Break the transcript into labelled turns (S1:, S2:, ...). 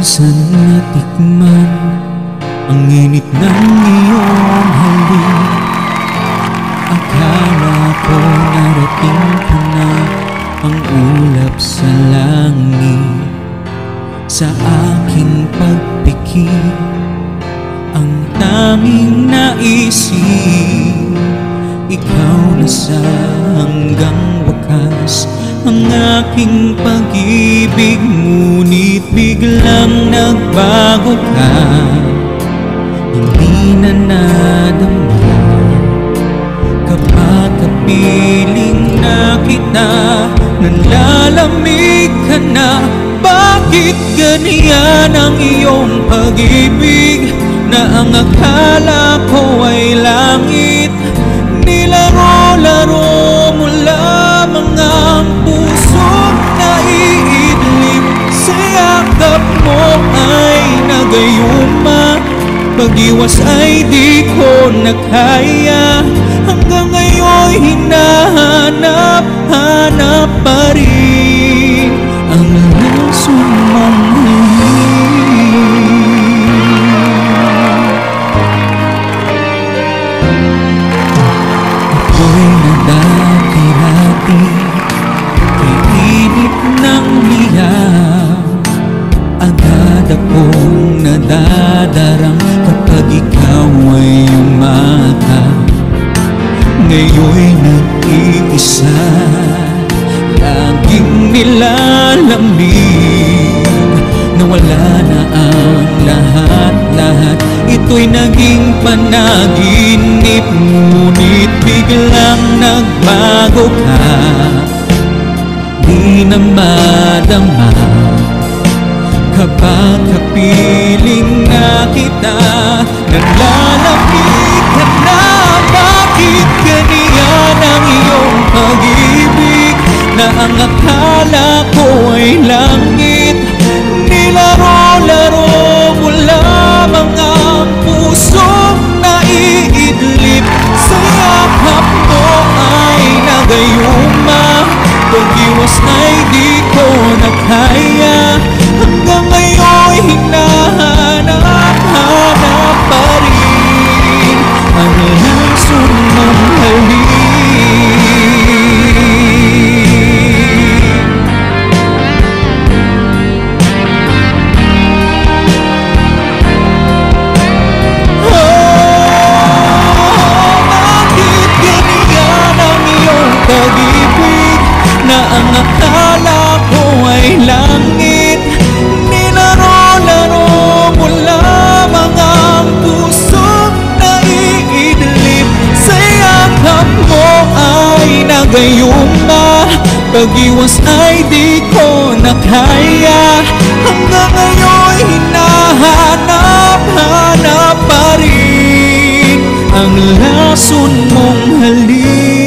S1: minsan natikman ang init ng iyong halik. Akala ko narating ko na ang ulap sa langit. Sa aking pagpikit, ang tanging naisip, ikaw na sa hanggang wakas ang aking pag-ibig. Ngunit biglang nagbago ka, hindi na nadama. Kapag kapiling na kita, nanlalamig ka na. Bakit ganyan ang iyong pag-ibig, na ang akala ko ay langit? Nilaro-laro mo lamang ang pusong naiidlip. Sa yakap mo ay nagayuma, pag-iwas ay di ko nakaya. Hanggang ngayon hinahanap-hanap pa rin ang lason mong ako'y nadati-dati, iinit ng liyab. Agad akong nadadarang kapag ikaw ay umatap. Ngayon'y nag-iisa, laging nilalamig. Nawala na ang lahat-lahat, ito'y naging panaginip. Ngunit biglang nagbago ka, di na madama. Kapag kapiling na kita, nanlalamig ka na. Bakit ganyan ang iyong pag-ibig, na ang akala ko ay langit? Nilaro-laro mo lamang ang pusong naiidlip. Sa yakap mo ay nagayuma, pag-iwas ay di ko nakaya. Hanggang ngayon hinahanap-hanap pa rin ang lason mong halik. Bakit ganyan ang iyong pag-ibig, na ang akala ko ay langit? Nilaro-laro mo lamang ang pusong naiidlip. Sa yakap mo ay nagayuma, pag-iwas ay di ko nakaya. Hanggang ngayon hinahanap-hanap pa rin ang lason mong halik.